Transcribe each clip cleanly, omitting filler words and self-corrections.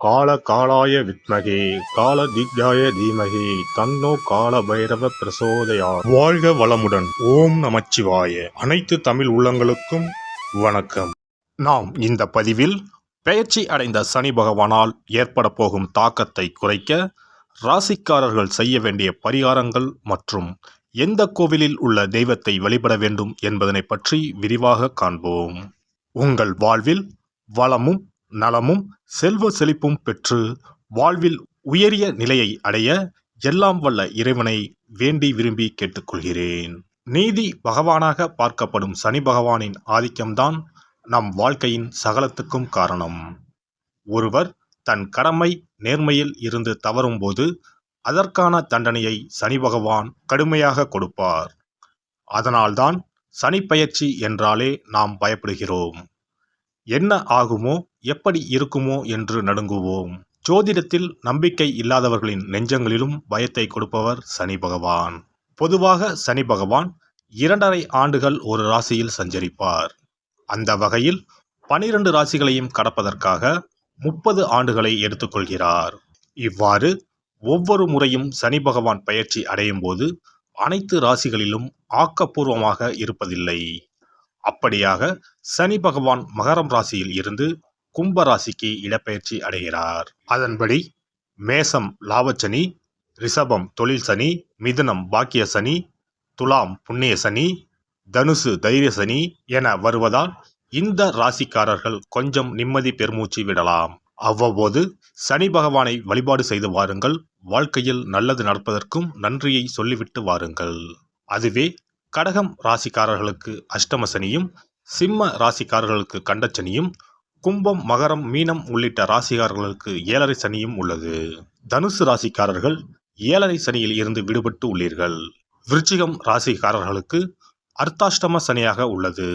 கால காலாய வித்மகே காலதித்யாய தீமகி தன்னோ கால பைரவ பிரசோதயாத். வாழ்க வளமுடன். ஓம் நமச்சிவாய. அனைத்து தமிழ் உள்ளங்களுக்கும் வணக்கம். நாம் இந்த பதிவில் பெயர்ச்சி அடைந்த சனி பகவானால் ஏற்பட போகும் தாக்கத்தை குறைக்க ராசிக்காரர்கள் செய்ய வேண்டிய பரிகாரங்கள் மற்றும் எந்த கோவிலில் உள்ள தெய்வத்தை வழிபட வேண்டும் என்பதனை பற்றி விரிவாக காண்போம். உங்கள் வாழ்வில் வளமும் நலமும் செல்வ செழிப்பும் பெற்று வாழ்வில் உயரிய நிலையை அடைய எல்லாம் வல்ல இறைவனை வேண்டி விரும்பி கேட்டுக்கொள்கிறேன். நீதி பகவானாக பார்க்கப்படும் சனி பகவானின் ஆதிக்கம்தான் நம் வாழ்க்கையின் சகலத்துக்கும் காரணம். ஒருவர் தன் கடமை நேர்மையில் இருந்து தவறும்போது அதற்கான தண்டனையை சனி பகவான் கடுமையாக கொடுப்பார். அதனால்தான் சனி பெயர்ச்சி என்றாலே நாம் பயப்படுகிறோம். என்ன ஆகுமோ எப்படி இருக்குமோ என்று நடுங்குவோம். ஜோதிடத்தில் நம்பிக்கை இல்லாதவர்களின் நெஞ்சங்களிலும் பயத்தை கொடுப்பவர் சனி பகவான். பொதுவாக சனி பகவான் 2.5 ஆண்டுகள் ஒரு ராசியில் சஞ்சரிப்பார். அந்த வகையில் 12 ராசிகளையும் கடப்பதற்காக 30 ஆண்டுகளை எடுத்துக்கொள்கிறார். இவ்வாறு ஒவ்வொரு முறையும் சனி பகவான் பெயர்ச்சி அடையும் போது அனைத்து ராசிகளிலும் ஆக்கப்பூர்வமாக இருப்பதில்லை. அப்படியாக சனி பகவான் மகரம் ராசியில் இருந்து கும்ப ராசிக்கு இடப்பெயர்ச்சி அடைகிறார். அதன்படி மேசம் லாபச்சனி, ரிஷபம் தொழில் சனி, மிதுனம் பாக்கிய சனி, துலாம் புண்ணிய சனி, தனுசு தைரிய சனி என வருவதால் இந்த ராசிக்காரர்கள் கொஞ்சம் நிம்மதி பெருமூச்சு விடலாம். அவ்வப்போது சனி பகவானை வழிபாடு செய்து வாருங்கள். வாழ்க்கையில் நல்லது நடப்பதற்கும் நன்றியை சொல்லிவிட்டு வாருங்கள். அதுவே கடகம் ராசிக்காரர்களுக்கு அஷ்டம சனியும், சிம்ம ராசிக்காரர்களுக்கு கண்டச்சனியும், கும்பம் மகரம் மீனம் உள்ளிட்ட ராசிக்காரர்களுக்கு 7.5 சனியும் உள்ளது. தனுசு ராசிக்காரர்கள் 7.5 சனியில் இருந்து விடுபட்டு உள்ளீர்கள். விருச்சிகம் ராசிக்காரர்களுக்கு அர்த்தாஷ்டம சனியாக உள்ளது.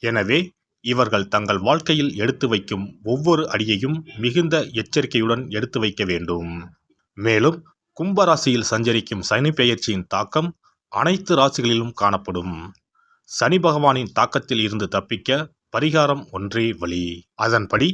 எனவே இவர்கள் தங்கள் வாழ்க்கையில் எடுத்து வைக்கும் ஒவ்வொரு அடியையும் மிகுந்த எச்சரிக்கையுடன் எடுத்து வைக்க வேண்டும். மேலும் கும்பராசியில் சஞ்சரிக்கும் சனி பெயர்ச்சியின் தாக்கம் அனைத்து ராசிகளிலும் காணப்படும். சனி பகவானின் தாக்கத்தில் இருந்து தப்பிக்க பரிகாரம் ஒன்றே வழி. அதன்படி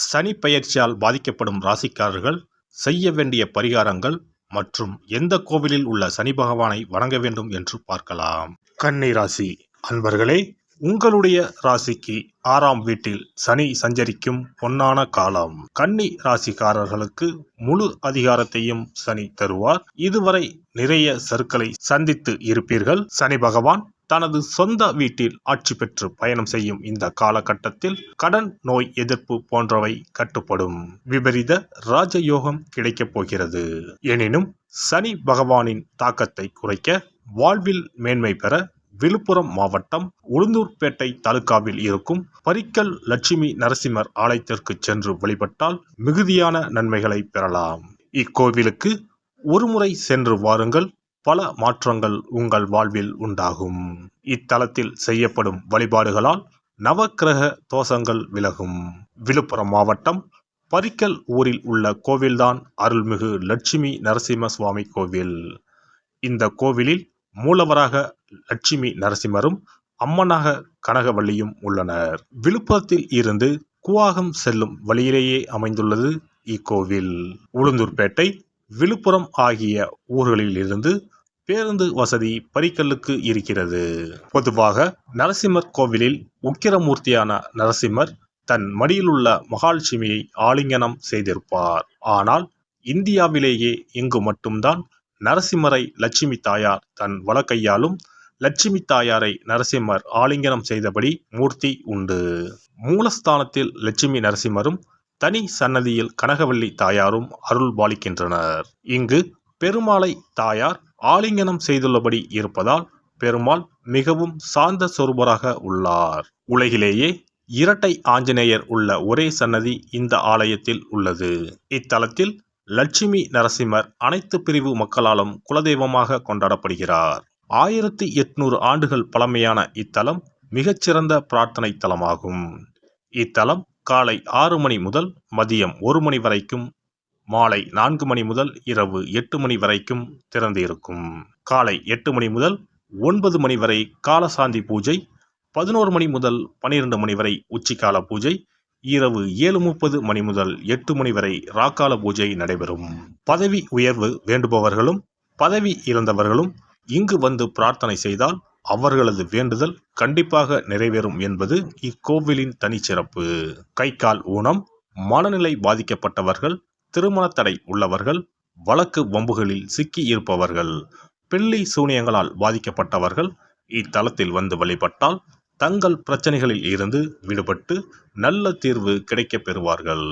சனி பெயர்ச்சியால் பாதிக்கப்படும் ராசிக்காரர்கள் செய்ய வேண்டிய பரிகாரங்கள் மற்றும் எந்த கோவிலில் உள்ள சனி பகவானை வணங்க வேண்டும் என்று பார்க்கலாம். கன்னி ராசி அன்பர்களே, உங்களுடைய ராசிக்கு 6ஆம் வீட்டில் சனி சஞ்சரிக்கும் பொன்னான காலம். கன்னி ராசிக்காரர்களுக்கு முழு அதிகாரத்தையும் சனி தருவார். இதுவரை நிறைய சறுக்களை சந்தித்து இருப்பீர்கள். சனி பகவான் தனது சொந்த வீட்டில் ஆட்சி பெற்று பயணம் செய்யும் இந்த காலகட்டத்தில் கடன், நோய் எதிர்ப்பு போன்றவை கட்டுப்படும். விபரீத ராஜயோகம் கிடைக்கப் போகிறது. எனினும் சனி பகவானின் தாக்கத்தை குறைக்க வாழ்வில் மேன்மை பெற விழுப்புரம் மாவட்டம் உளுந்தூர்பேட்டை தாலுகாவில் இருக்கும் பரிக்கல் லட்சுமி நரசிம்மர் ஆலயத்திற்கு சென்று வழிபட்டால் மிகுதியான நன்மைகளை பெறலாம். இக்கோவிலுக்கு ஒருமுறை சென்று வாருங்கள். பல மாற்றங்கள் உங்கள் வாழ்வில் உண்டாகும். இத்தலத்தில் செய்யப்படும் வழிபாடுகளால் நவக்கிரக தோஷங்கள் விலகும். விழுப்புரம் மாவட்டம் பரிக்கல் ஊரில் உள்ள கோவில்தான் அருள்மிகு லட்சுமி நரசிம்ம சுவாமி கோவில். இந்த கோவிலில் மூலவராக லட்சுமி நரசிம்மரும் அம்மனாக கனகவள்ளியும் உள்ளனர். விழுப்புரத்தில் இருந்து கூவாகம் செல்லும் வழியிலேயே அமைந்துள்ளது இக்கோவில். உளுந்தூர்பேட்டை, விழுப்புரம் ஆகிய ஊர்களில் இருந்து பேருந்து வசதி பரிக்கல்லுக்கு இருக்கிறது. பொதுவாக நரசிம்மர் கோவிலில் உக்கிரமூர்த்தியான நரசிம்மர் தன் மடியிலுள்ள மகாலட்சுமியை ஆலிங்கனம் செய்திருப்பார். ஆனால் இந்தியாவிலேயே இங்கு மட்டும்தான் நரசிம்மரை லட்சுமி தாயார் தன் வலக்கையாலும், லட்சுமி தாயாரை நரசிம்மர் ஆலிங்கனம் செய்தபடி மூர்த்தி உண்டு. மூலஸ்தானத்தில் லட்சுமி நரசிம்மரும் தனி சன்னதியில் கனகவள்ளி தாயாரும் அருள் பாலிக்கின்றனர். இங்கு பெருமாளை தாயார் ஆலிங்கனம் செய்துள்ளபடி இருப்பதால் பெருமாள் மிகவும் சாந்த சொரூபராக உள்ளார். உலகிலேயே இரட்டை ஆஞ்சநேயர் உள்ள ஒரே சன்னதி இந்த ஆலயத்தில் உள்ளது. இத்தலத்தில் லட்சுமி நரசிம்மர் அனைத்து பிரிவு மக்களாலும் குலதெய்வமாக கொண்டாடப்படுகிறார். 1800 ஆண்டுகள் பழமையான இத்தலம் மிகச்சிறந்த பிரார்த்தனை தலமாகும். இத்தலம் காலை 6 மணி முதல் மதியம் 1 மணி வரைக்கும், மாலை 4 மணி முதல் இரவு 8 மணி வரைக்கும் திறந்து இருக்கும். காலை 8 மணி முதல் 9 மணி வரை காலசாந்தி பூஜை, 11 மணி முதல் 12 மணி வரை உச்சிக்கால பூஜை, இரவு 7:30 மணி முதல் 8 மணி வரை ராக்கால பூஜை நடைபெறும். பதவி உயர்வு வேண்டுபவர்களும் பதவி இழந்தவர்களும் இங்கு வந்து பிரார்த்தனை செய்தால் அவர்களது வேண்டுதல் கண்டிப்பாக நிறைவேறும் என்பது இக்கோவிலின் தனிச்சிறப்பு. கை கால் ஊனம், மனநிலை பாதிக்கப்பட்டவர்கள், திருமண தடை உள்ளவர்கள், வழக்கு வம்புகளில் சிக்கி இருப்பவர்கள், பில்லி சூனியங்களால் பாதிக்கப்பட்டவர்கள் இத்தலத்தில் வந்து வழிபட்டால் தங்கள் பிரச்சனைகளில் இருந்து விடுபட்டு நல்ல தீர்வு கிடைக்கப் பெறுவார்கள்.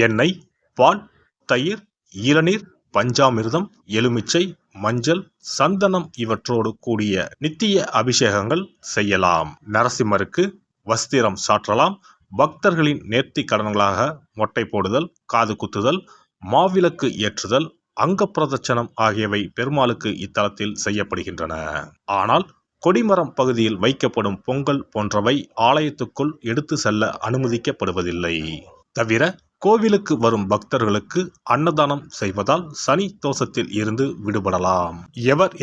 எண்ணெய், பால், தயிர், இளநீர், பஞ்சாமிர்தம், எலுமிச்சை, மஞ்சள், சந்தனம் இவற்றோடு கூடிய நித்திய அபிஷேகங்கள் செய்யலாம். நரசிம்மருக்கு வஸ்திரம் சாற்றலாம். பக்தர்களின் நேர்த்தி கடன்களாக மொட்டை போடுதல், காது குத்துதல், மாவிளக்கு ஏற்றுதல், அங்க பிரதட்சணம் ஆகியவை பெருமாளுக்கு இத்தலத்தில் செய்யப்படுகின்றன. ஆனால் கொடிமரம் பகுதியில் வைக்கப்படும் பொங்கல் போன்றவை ஆலயத்துக்குள் எடுத்து செல்ல அனுமதிக்கப்படுவதில்லை. தவிர கோவிலுக்கு வரும் பக்தர்களுக்கு அன்னதானம் செய்வதால் சனி தோஷத்தில் இருந்து விடுபடலாம்.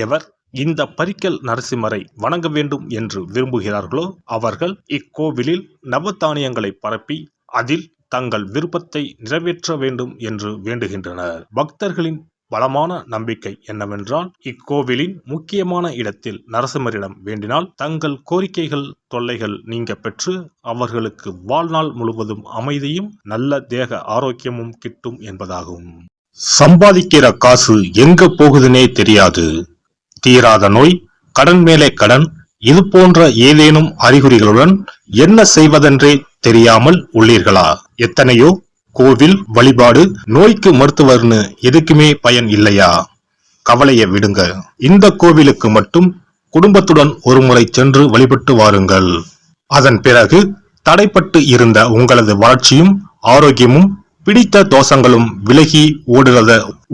எவர் இந்த பரிக்கல் நரசிம்மரை வணங்க வேண்டும் என்று விரும்புகிறார்களோ அவர்கள் இக்கோவிலில் நவதானியங்களை பரப்பி அதில் தங்கள் விருப்பத்தை நிறைவேற்ற வேண்டும் என்று வேண்டுகின்றனர். பக்தர்களின் பலமான நம்பிக்கை என்னவென்றால் இக்கோவிலின் முக்கியமான இடத்தில் நரசிம்மரிடம் வேண்டினால் தங்கள் கோரிக்கைகள் தொல்லைகள் நீங்க பெற்று அவர்களுக்கு வாழ்நாள் முழுவதும் அமைதியும் நல்ல தேக ஆரோக்கியமும் கிட்டும் என்பதாகும். சம்பாதிக்கிற காசு எங்க போகுதுன்னே தெரியாது. தீராத நோய், கடன் மேலே கடன், இது போன்ற ஏதேனும் அறிகுறிகளுடன் என்ன செய்வதென்றே தெரியாமல் உள்ளீர்களா? எத்தனையோ கோவில் வழிபாடு, நோய்க்கு மருத்துவர்னு எதுக்குமே பயன் இல்லையா? கவலையை விடுங்க. இந்த கோவிலுக்கு மட்டும் குடும்பத்துடன் ஒருமுறை சென்று வழிபட்டு வாருங்கள். அதன் பிறகு தடைப்பட்டு இருந்த உங்களது வளர்ச்சியும் ஆரோக்கியமும் பிடித்த தோஷங்களும் விலகி ஓடுறத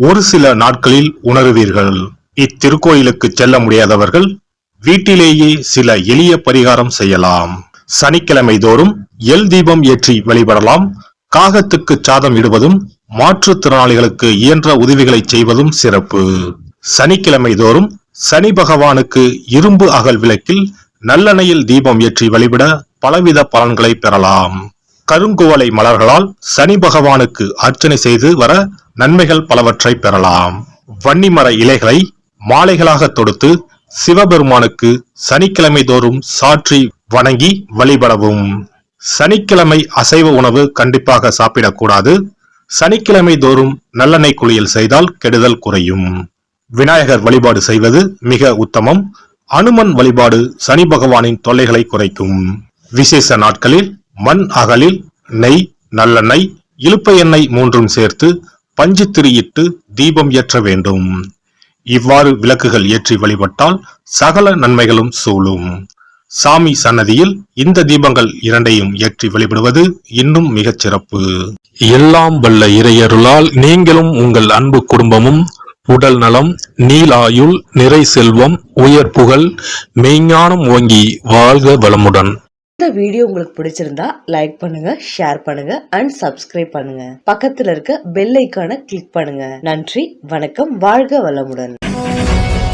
ஒரு சில நாட்களில் உணருவீர்கள். இத்திருக்கோயிலுக்கு செல்ல முடியாதவர்கள் வீட்டிலேயே சில எளிய பரிகாரம் செய்யலாம். சனிக்கிழமை தோறும் எல் தீபம் ஏற்றி வழிபடலாம். காகத்துக்கு சாதம் இடுவதும் மாற்றுத்திறனாளிகளுக்கு இயன்ற உதவிகளை செய்வதும் சிறப்பு. சனிக்கிழமை தோறும் சனி பகவானுக்கு இரும்பு அகல் விளக்கில் நல்லெண்ணெயில் தீபம் ஏற்றி வழிபட பலவித பலன்களை பெறலாம். கருங்குவளை மலர்களால் சனி பகவானுக்கு அர்ச்சனை செய்து வர நன்மைகள் பலவற்றை பெறலாம். வன்னிமர இலைகளை மாலைகளாக தொடுத்து சிவபெருமானுக்கு சனிக்கிழமை தோறும் சாற்றி வணங்கி வழிபடவும். சனிக்கிழமை அசைவ உணவு கண்டிப்பாக சாப்பிடக்கூடாது. சனிக்கிழமை தோறும் நல்லெண்ணெய் குளியல் செய்தால் கெடுதல் குறையும். விநாயகர் வழிபாடு செய்வது மிக உத்தமம். அனுமன் வழிபாடு சனி பகவானின் தொல்லைகளை குறைக்கும். விசேஷ நாட்களில் மண் அகலில் நெய், நல்லெண்ணெய், இலுப்பை எண்ணெய் மூன்றும் சேர்த்து பஞ்சு திரியிட்டு தீபம் ஏற்ற வேண்டும். இவ்வாறு விளக்குகள் ஏற்றி வழிபட்டால் சகல நன்மைகளும் சூழும். சாமி சன்னதியில் இந்த தீபங்கள் இரண்டையும் ஏற்றி வழிபடுவது இன்னும் மிகச் சிறப்பு. எல்லாம் வல்ல இறையருளால் நீங்களும் உங்கள் அன்பு குடும்பமும் உடல் நலம், நீலாயுள், நிறை செல்வம், உயர் புகழ், மெய்ஞானம் ஓங்கி வாழ்க வளமுடன். இந்த வீடியோ உங்களுக்கு பிடிச்சிருந்தா லைக் பண்ணுங்க, ஷேர் பண்ணுங்க அண்ட் சப்ஸ்கிரைப் பண்ணுங்க. பக்கத்துல இருக்க பெல் ஐகானை கிளிக் பண்ணுங்க. நன்றி, வணக்கம், வாழ்க வளமுடன்.